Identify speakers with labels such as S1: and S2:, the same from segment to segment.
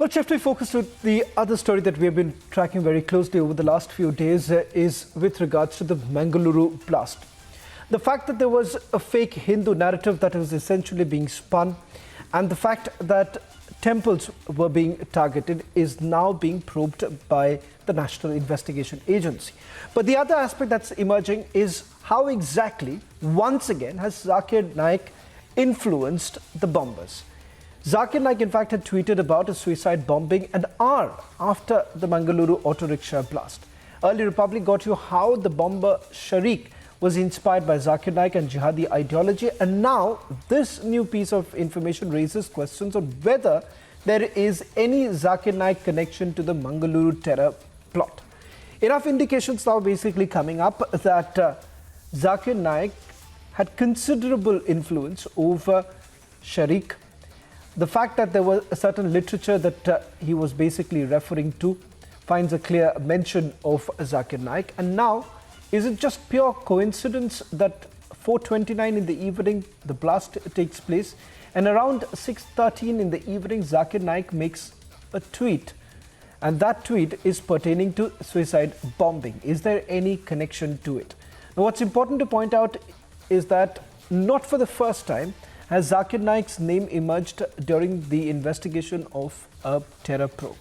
S1: Well, shifting focus to the other story that we have been tracking very closely over the last few days is with regards to the Manglauru blast. The fact that there was a fake Hindu narrative that was essentially being spun, and the fact that temples were being targeted is now being probed by the National Investigation Agency. But the other aspect that's emerging is how exactly, once again, has Zakir Naik influenced the bombers. Zakir Naik, in fact, had tweeted about a suicide bombing an hour after the Manglauru auto rickshaw blast. Early Republic got you how the bomber Sharik was inspired by Zakir Naik and jihadi ideology, and now this new piece of information raises questions on whether there is any Zakir Naik connection to the Manglauru terror plot. Enough indications now basically coming up that Zakir Naik had considerable influence over Sharik. The fact that there was a certain literature that he was basically referring to finds a clear mention of Zakir Naik. And now, is it just pure coincidence that 4:29 in the evening the blast takes place, and around 6:13 in the evening Zakir Naik makes a tweet, and that tweet is pertaining to suicide bombing? Is there any connection to it? Now, what's important to point out is that not for the first time has Zakir Naik's name emerged during the investigation of a terror probe.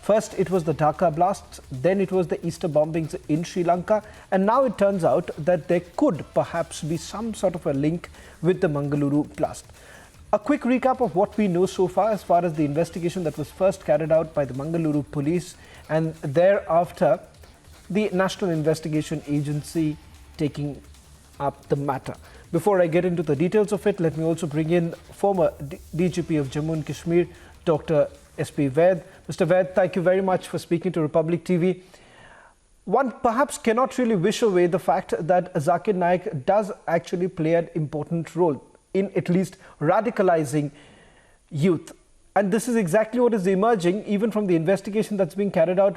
S1: First, it was the Dhaka blasts, then it was the Easter bombings in Sri Lanka, and now it turns out that there could perhaps be some sort of a link with the Manglauru blast. A quick recap of what we know so far as the investigation that was first carried out by the Manglauru police, and thereafter the National Investigation Agency taking up the matter. Before I get into the details of it, let me also bring in former DGP of Jammu and Kashmir, Dr. S.P. Vaid. Mr. Vaid, thank you very much for speaking to Republic TV. One perhaps cannot really wish away the fact that Zakir Naik does actually play an important role in at least radicalizing youth. And this is exactly what is emerging even from the investigation that's being carried out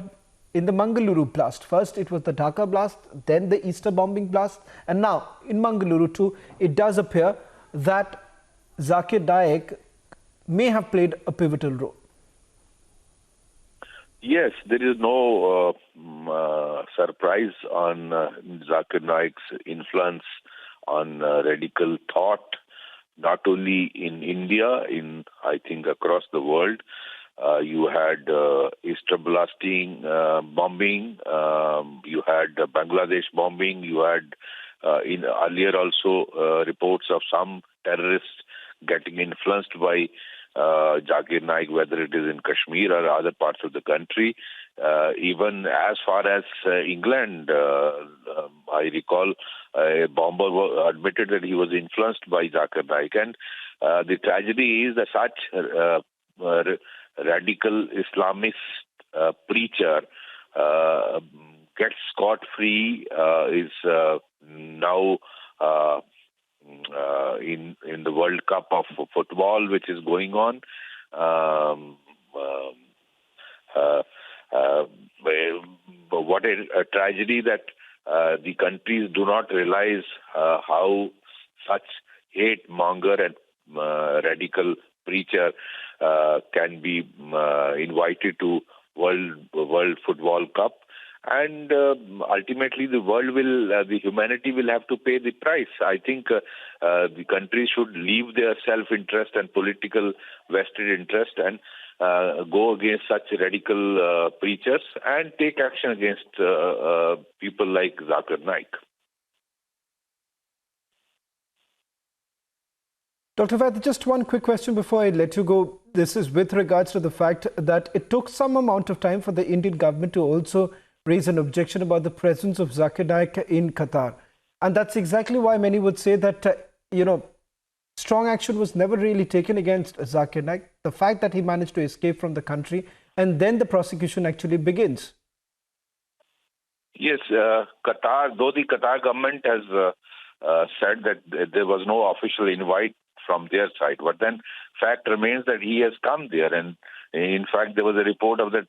S1: in the Manglauru blast. First, it was the Dhaka blast, then the Easter bombing blast, and now in Manglauru too, it does appear that Zakir Naik may have played a pivotal role.
S2: Yes, there is no surprise on Zakir Naik's influence on radical thought, not only in India, I think across the world. You had Easter blasting, bombing. You had Bangladesh bombing. You had in earlier also reports of some terrorists getting influenced by Zakir Naik, whether it is in Kashmir or other parts of the country. Even as far as England, I recall a bomber admitted that he was influenced by Zakir Naik. And the tragedy is that such radical Islamist preacher gets scot-free, is now in the World Cup of football, which is going on. What a tragedy that the countries do not realize how such hate monger and radical preacher can be invited to World Football Cup, and ultimately the humanity will have to pay the price. I think the country should leave their self-interest and political vested interest and go against such radical preachers and take action against people like Zakir Naik.
S1: Dr. Vaid, just one quick question before I let you go. This is with regards to the fact that it took some amount of time for the Indian government to also raise an objection about the presence of Zakir Naik in Qatar. And that's exactly why many would say that, strong action was never really taken against Zakir Naik. The fact that he managed to escape from the country and then the prosecution actually begins.
S2: Yes, Qatar, though the Qatar government has said that there was no official invite from their side, but then fact remains that he has come there, and in fact there was a report of that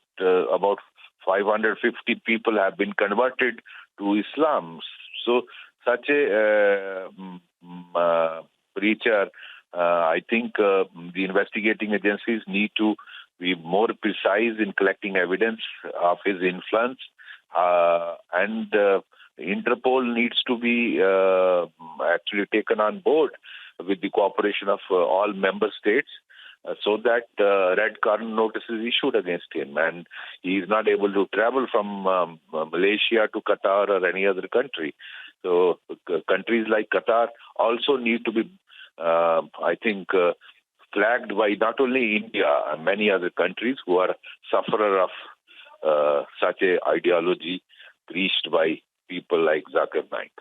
S2: about 550 people have been converted to Islam. So such a preacher, I think the investigating agencies need to be more precise in collecting evidence of his influence, and Interpol needs to be actually taken on board with the cooperation of all member states, so that red card notice is issued against him, and he is not able to travel from Malaysia to Qatar or any other country. So countries like Qatar also need to be, I think, flagged by not only India and many other countries who are sufferer of such a ideology preached by people like Zakir Naik.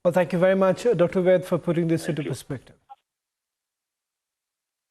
S1: Well, thank you very much, Dr. Ved, for putting this into perspective.